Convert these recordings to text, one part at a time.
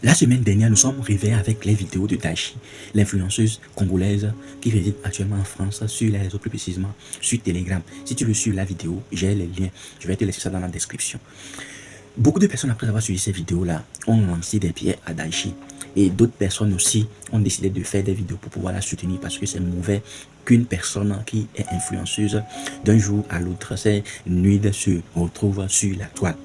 La semaine dernière, nous sommes réveillés avec les vidéos de Daichi, l'influenceuse congolaise qui réside actuellement en France, sur les réseaux, plus précisément sur Telegram. Si tu veux suivre la vidéo, j'ai les liens, je vais te laisser ça dans la description. Beaucoup de personnes, après avoir suivi ces vidéos-là, ont lancé des pierres à Daichi. Et d'autres personnes aussi ont décidé de faire des vidéos pour pouvoir la soutenir parce que c'est mauvais qu'une personne qui est influenceuse d'un jour à l'autre, c'est nude, se retrouve sur la toile.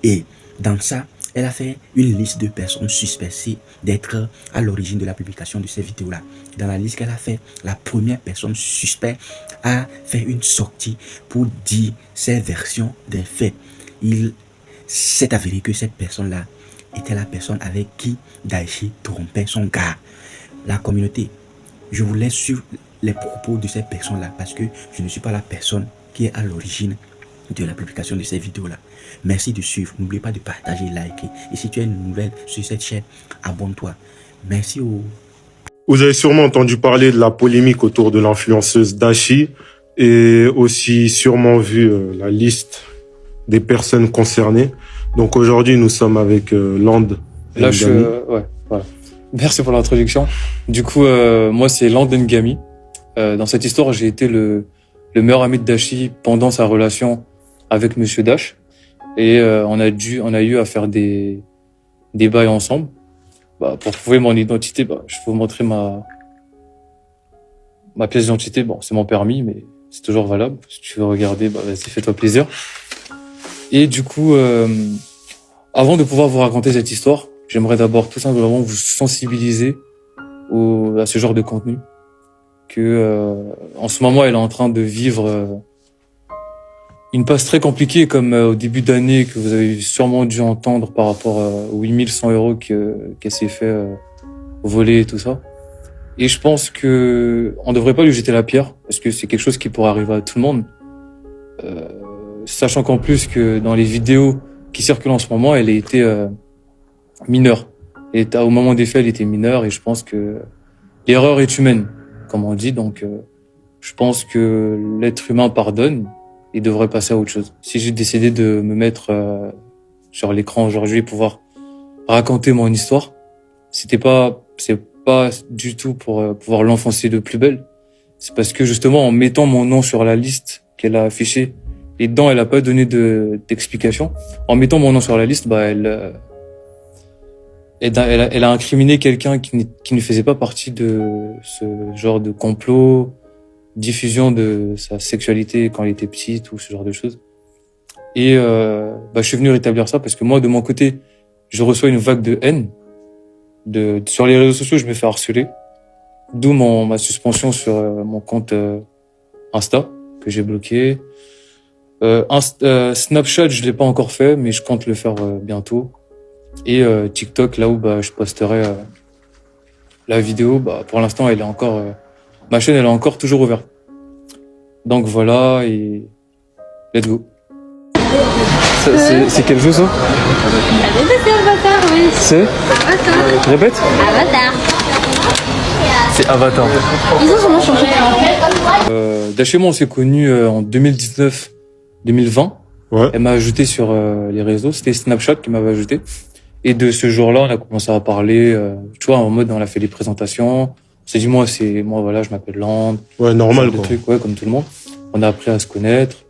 Et dans ça, elle a fait une liste de personnes suspectées d'être à l'origine de la publication de ces vidéos-là. Dans la liste qu'elle a fait, la première personne suspecte a fait une sortie pour dire ses versions des faits. Il s'est avéré que cette personne-là était la personne avec qui Daichi trompait son gars. La communauté, je vous laisse sur les propos de ces personnes-là parce que je ne suis pas la personne qui est à l'origine de la publication de ces vidéos-là. Merci de suivre. N'oubliez pas de partager, liker. Et si tu as une nouvelle sur cette chaîne, abonne-toi. Merci au... Vous avez sûrement entendu parler de la polémique autour de l'influenceuse Daichi et aussi sûrement vu la liste des personnes concernées. Donc aujourd'hui, nous sommes avec Land. Là, ouais, voilà. Merci pour l'introduction. Du coup, moi, c'est Land Ngami. Dans cette histoire, j'ai été le meilleur ami de Daichi pendant sa relation avec Monsieur Dash. Et on a eu à faire des bails ensemble. Bah, pour prouver mon identité, bah, je peux vous montrer ma pièce d'identité. Bon, c'est mon permis, mais c'est toujours valable. Si tu veux regarder, bah, vas-y, fais-toi plaisir. Et du coup, avant de pouvoir vous raconter cette histoire, j'aimerais d'abord tout simplement vous sensibiliser à ce genre de contenu. En ce moment, elle est en train de vivre une passe très compliquée, comme au début d'année, que vous avez sûrement dû entendre par rapport aux 8100 € qu'elle s'est fait voler et tout ça. Et je pense que on devrait pas lui jeter la pierre, parce que c'est quelque chose qui pourrait arriver à tout le monde. Sachant qu'en plus que dans les vidéos qui circulent en ce moment, elle était mineure. Et au moment des faits, elle était mineure, et je pense que l'erreur est humaine, comme on dit. Donc, je pense que l'être humain pardonne et devrait passer à autre chose. Si j'ai décidé de me mettre sur l'écran aujourd'hui et pouvoir raconter mon histoire, c'est pas du tout pour pouvoir l'enfoncer de plus belle. C'est parce que justement, en mettant mon nom sur la liste qu'elle a affichée, et dedans, elle a pas donné d'explication. En mettant mon nom sur la liste, bah, elle a incriminé quelqu'un qui ne faisait pas partie de ce genre de complot, diffusion de sa sexualité quand elle était petite ou ce genre de choses. Et bah, je suis venu rétablir ça parce que moi, de mon côté, je reçois une vague de haine. Sur les réseaux sociaux, je me fais harceler. D'où ma suspension sur mon compte Insta, que j'ai bloqué. Snapchat, je l'ai pas encore fait, mais je compte le faire bientôt. Et TikTok, là où bah, je posterai la vidéo, bah, pour l'instant, elle est encore... ma chaîne, elle est encore toujours ouverte. Donc voilà, et let's go. C'est quel jeu ça? C'est Avatar, oui. C'est Avatar. Répète. Avatar. C'est Avatar. Ils ont sûrement changé. Dash et moi, on s'est connus en 2019-2020. Ouais. Elle m'a ajouté sur les réseaux. C'était Snapchat qui m'avait ajouté. Et de ce jour-là, on a commencé à parler. Tu vois, en mode, on a fait des présentations. On s'est dit, moi, voilà, je m'appelle Land. Ouais, normal, quoi. Trucs, ouais, comme tout le monde. On a appris à se connaître.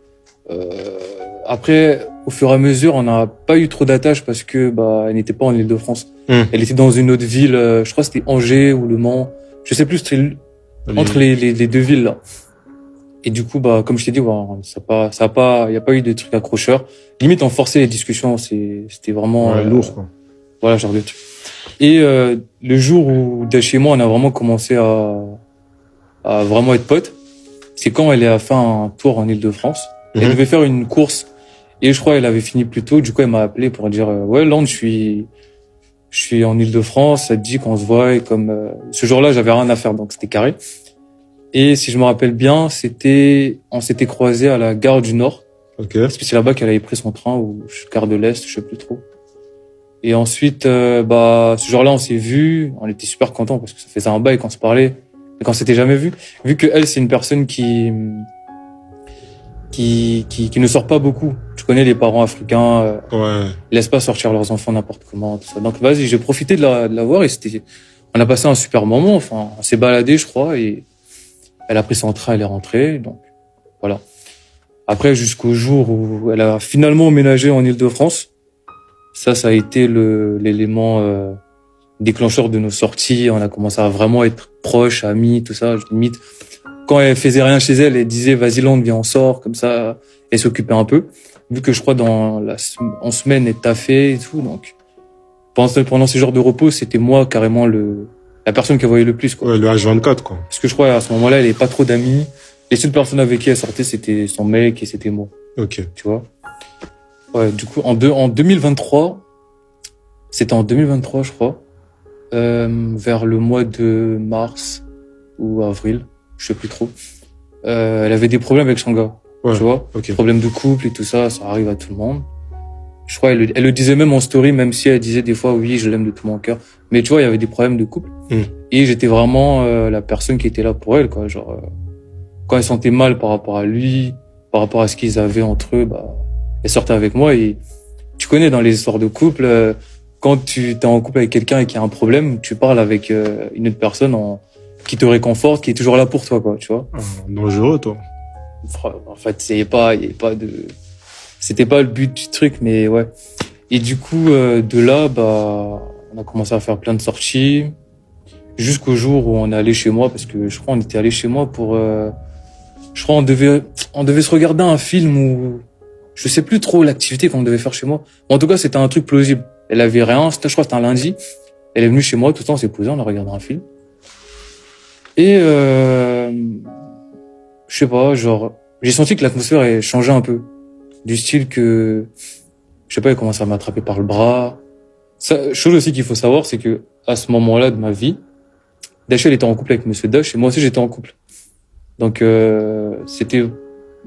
Après, au fur et à mesure, on n'a pas eu trop d'attaches parce que, bah, elle n'était pas en Île-de-France. Elle était dans une autre ville. Je crois que c'était Angers ou Le Mans. Je sais plus, c'était entre les deux villes, là. Et du coup, bah, comme je t'ai dit, ouais, il y a pas eu de trucs accrocheurs. Limite, on forçait les discussions. C'était vraiment lourd, quoi. Voilà, genre de truc. Et le jour où Dash et moi, on a vraiment commencé à vraiment être potes, c'est quand elle a fait un tour en Île-de-France. Elle devait faire une course et je crois qu'elle avait fini plus tôt. Du coup, elle m'a appelé pour dire ouais, Land, je suis en Île-de-France. Ça te dit qu'on se voit. Et comme ce jour-là, j'avais rien à faire, donc c'était carré. Et si je me rappelle bien, on s'était croisés à la gare du Nord. Ok. Parce que c'est là-bas qu'elle avait pris son train, ou gare de l'Est, je sais plus trop. Et ensuite, bah, ce jour-là, on s'est vus. On était super contents parce que ça faisait un bail qu'on se parlait et qu'on s'était jamais vu. Vu que elle, c'est une personne qui qui ne sort pas beaucoup. Tu connais les parents africains, Ouais. ils laissent pas sortir leurs enfants n'importe comment, tout ça. Donc vas-y, j'ai profité de la voir et on a passé un super moment. Enfin, on s'est baladé, je crois, et elle a pris son train, elle est rentrée. Donc voilà. Après, jusqu'au jour où elle a finalement emménagé en Île-de-France, ça a été l'élément déclencheur de nos sorties. On a commencé à vraiment être proches, amis, tout ça. Limite, quand elle faisait rien chez elle, elle disait vas-y Lande, viens on sort, comme ça. Elle s'occupait un peu. Vu que je crois en semaine elle taffait et tout, donc pendant ces jours de repos, c'était moi carrément la personne qu'elle voyait le plus, quoi. Ouais, le H24, quoi. Parce que je crois à ce moment-là, elle avait pas trop d'amis. Les seules personnes avec qui elle sortait, c'était son mec et c'était moi, Ok. tu vois. Ouais, du coup, en 2023, c'était en 2023, je crois, vers le mois de mars ou avril, je sais plus trop. Elle avait des problèmes avec son gars, Ouais. tu vois. Ok. Problèmes de couple et tout ça, ça arrive à tout le monde. Je crois, elle le disait même en story, même si elle disait des fois, oui, je l'aime de tout mon cœur. Mais tu vois, il y avait des problèmes de couple. Et j'étais vraiment la personne qui était là pour elle, quoi. Genre, quand elle sentait mal par rapport à lui, par rapport à ce qu'ils avaient entre eux, bah, elle sortait avec moi. Et tu connais dans les histoires de couple, quand tu t'es en couple avec quelqu'un et qu'il y a un problème, tu parles avec une autre personne qui te réconforte, qui est toujours là pour toi, quoi, tu vois. Dangereux, toi. En fait, c'était pas le but du truc, mais ouais. Et du coup, de là, bah, on a commencé à faire plein de sorties, jusqu'au jour où on est allé chez moi, parce que je crois on était allé chez moi pour, je crois on devait se regarder un film ou, je sais plus trop l'activité qu'on devait faire chez moi. En tout cas, c'était un truc plausible. Elle avait rien, je crois que c'était un lundi. Elle est venue chez moi, tout le temps on s'est posé, on a regardé un film. Et je sais pas, genre, j'ai senti que l'atmosphère a changé un peu. Du style que, je sais pas, elle commence à m'attraper par le bras. Ça, chose aussi qu'il faut savoir, c'est que, à ce moment-là de ma vie, Dash, elle était en couple avec Monsieur Dash, et moi aussi j'étais en couple. Donc, c'était,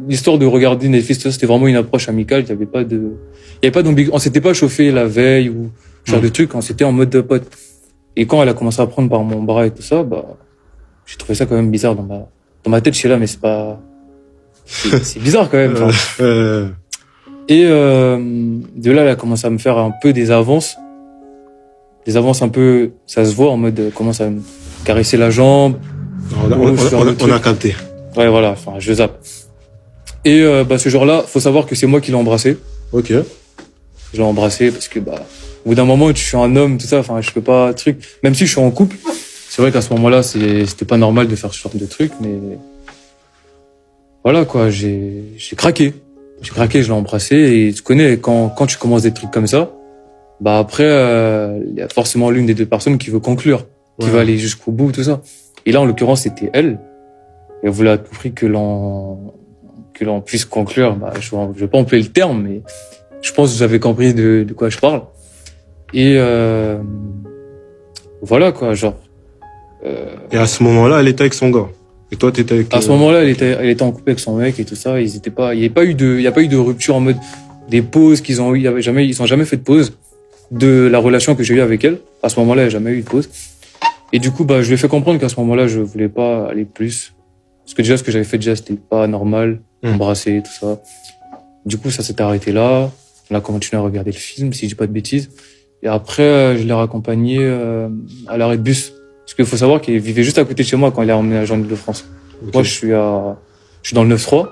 l'histoire de regarder Netflix, tout ça, c'était vraiment une approche amicale, il y avait pas on s'était pas chauffé la veille ou, ce genre de truc, on s'était en mode de pote. Et quand elle a commencé à prendre par mon bras et tout ça, bah, j'ai trouvé ça quand même bizarre dans ma tête, je suis là, mais c'est bizarre quand même. Et de là, elle a commencé à me faire un peu des avances un peu, ça se voit en mode, commence à me caresser la jambe. On a capté. Ouais, voilà, enfin, je zappe. Et bah ce jour-là, faut savoir que c'est moi qui l'ai embrassé. Ok. Je l'ai embrassé parce que bah, au bout d'un moment, je suis un homme, tout ça, enfin, je peux pas truc. Même si je suis en couple, c'est vrai qu'à ce moment-là, c'était pas normal de faire ce genre de truc, mais voilà quoi, j'ai craqué. J'ai craqué, je l'ai embrassé et tu connais quand tu commences des trucs comme ça, bah après il y a forcément l'une des deux personnes qui veut conclure, qui va aller jusqu'au bout, tout ça. Et là en l'occurrence c'était elle. Elle voulait à tout prix que l'on puisse conclure. Bah je vais pas employer le terme, mais je pense que vous avez compris de quoi je parle. Et voilà quoi, genre. Et à ce moment-là, elle était avec son gars. Et toi, t'étais avec. À ce moment-là, elle était en couple avec son mec et tout ça. Il y a pas eu de rupture en mode des pauses qu'ils ont eu. Ils ont jamais fait de pause de la relation que j'ai eue avec elle. À ce moment-là, il n'y a jamais eu de pause. Et du coup, bah, je lui ai fait comprendre qu'à ce moment-là, je voulais pas aller plus. Parce que déjà, ce que j'avais fait déjà, c'était pas normal. Embrasser, tout ça. Du coup, ça s'était arrêté là. On a continué à regarder le film, si je dis pas de bêtises. Et après, je l'ai raccompagnée à l'arrêt de bus. Parce qu'il faut savoir qu'elle vivait juste à côté de chez moi quand elle est emménagée en Île-de-France. Okay. Moi, je suis dans le 9-3.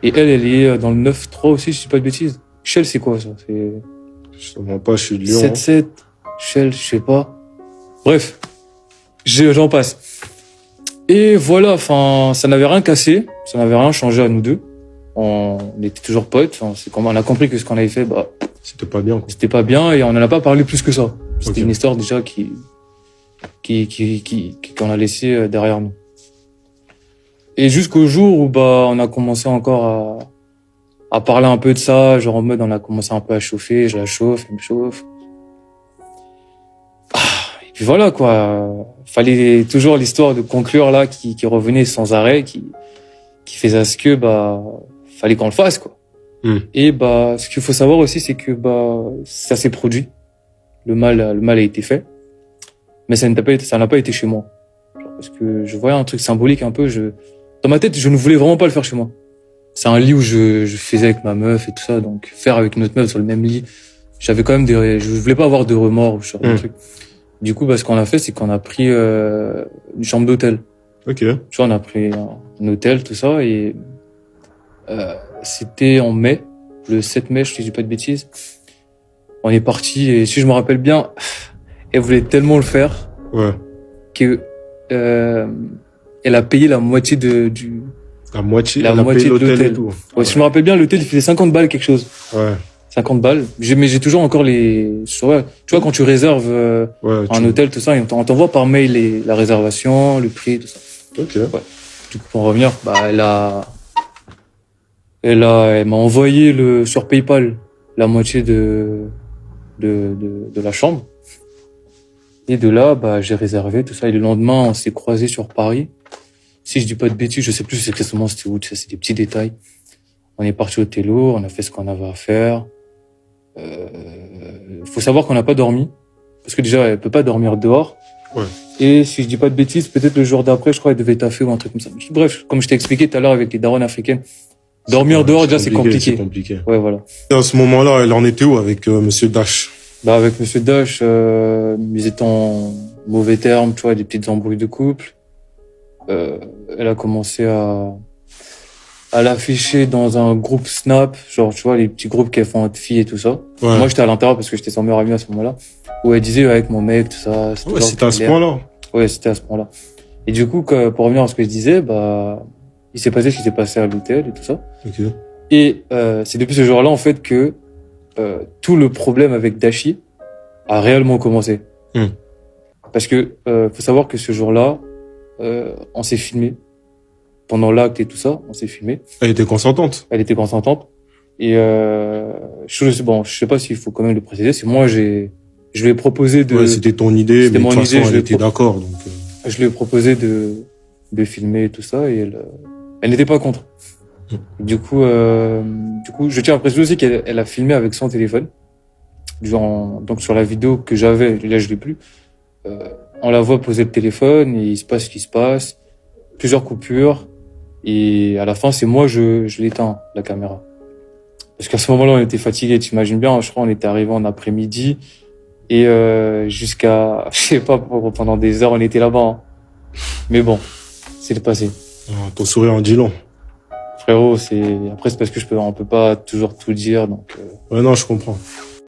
Et elle est dans le 9-3 aussi, si je dis pas de bêtises. Shell, c'est quoi, ça? Je sais pas, je suis de Lyon. 7-7. Shell, je sais pas. Bref. J'en passe. Et voilà, enfin, ça n'avait rien cassé. Ça n'avait rien changé à nous deux. On était toujours potes. On a compris que ce qu'on avait fait, bah. C'était pas bien, quoi. C'était pas bien et on n'en a pas parlé plus que ça. C'était une histoire déjà qu'on a laissé derrière nous. Et jusqu'au jour où bah on a commencé encore à parler un peu de ça, genre en mode on a commencé un peu à chauffer, je la chauffe, elle me chauffe. Et puis voilà quoi, fallait toujours l'histoire de conclure là qui revenait sans arrêt, qui faisait à ce que bah fallait qu'on le fasse quoi. Et bah ce qu'il faut savoir aussi c'est que bah ça s'est produit, le mal a été fait. Mais ça n'a pas été chez moi. Genre parce que je voyais un truc symbolique un peu, dans ma tête, je ne voulais vraiment pas le faire chez moi. c'est un lit où je faisais avec ma meuf et tout ça, donc faire avec une autre meuf sur le même lit, j'avais quand même je voulais pas avoir de remords ou ce genre de truc. Du coup, ce qu'on a fait, c'est qu'on a pris une chambre d'hôtel. Ok. Tu vois, on a pris un hôtel, tout ça, et c'était en mai, le 7 mai, je te dis pas de bêtises. On est parti, et si je me rappelle bien, elle voulait tellement le faire Ouais. que elle a payé la moitié du La moitié, La elle a moitié payé de l'hôtel et l'hôtel. tout. Ouais, si je me rappelle bien, l'hôtel, il faisait 50 balles, quelque chose. Ouais. 50 balles. Mais j'ai toujours encore tu vois, quand tu réserves Ouais. un hôtel, tout ça, on t'envoie par mail la réservation, le prix, tout ça. Ok. Ouais. Du coup, pour en revenir, elle m'a envoyé sur PayPal la moitié de la chambre. Et de là, j'ai réservé tout ça. Et le lendemain, on s'est croisés sur Paris. Si je dis pas de bêtises, je sais plus exactement c'était où, ça, c'est des petits détails. On est parti au télo, on a fait ce qu'on avait à faire. Faut savoir qu'on n'a pas dormi. Parce que déjà, elle peut pas dormir dehors. Ouais. Et si je dis pas de bêtises, peut-être le jour d'après, je crois, elle devait taffer ou un truc comme ça. Bref, comme je t'ai expliqué tout à l'heure avec les darons africaines, dormir dehors, déjà, c'est compliqué. C'est compliqué. Ouais, voilà. Et à ce moment-là, elle en était où avec Monsieur Dash? Avec Monsieur Dash, ils étaient en mauvais termes, tu vois, des petites embrouilles de couple. Elle a commencé à l'afficher dans un groupe Snap, genre, tu vois, les petits groupes qu'elles font entre filles et tout ça. Ouais. Moi, j'étais à l'intérieur parce que j'étais son meilleur ami à ce moment-là. Où elle disait, avec mon mec, tout ça. Ouais, c'était à ce point-là. Ouais, c'était à ce point-là. Et du coup, pour revenir à ce que je disais, il s'est passé ce qui s'est passé à l'hôtel et tout ça. Ok. Et c'est depuis ce jour-là, en fait, que tout le problème avec Dashi a réellement commencé. Parce que faut savoir que ce jour-là, on s'est filmé. Pendant l'acte et tout ça, on s'est filmé. Elle était consentante. Elle était consentante. Et je sais pas s'il faut quand même le préciser. C'est moi, je lui ai proposé de. Ouais, c'était ton idée, C'était mais de mon toute façon, idée, elle était d'accord. Donc. Je lui ai proposé de filmer et tout ça, et elle n'était pas contre. Du coup, je tiens à préciser aussi qu'elle a filmé avec son téléphone. Donc sur la vidéo que j'avais, là je l'ai plus. On la voit poser le téléphone et il se passe ce qui se passe. Plusieurs coupures. Et à la fin, c'est moi, je l'éteins, la caméra. Parce qu'à ce moment-là, on était fatigués, t'imagines bien, je crois, on était arrivé en après-midi. Et jusqu'à, je sais pas, pendant des heures, on était là-bas. Hein. Mais bon, c'est le passé. Ah, ton sourire en dit long. Frérot, après, c'est parce que on peut pas toujours tout dire, donc... Ouais, non, je comprends.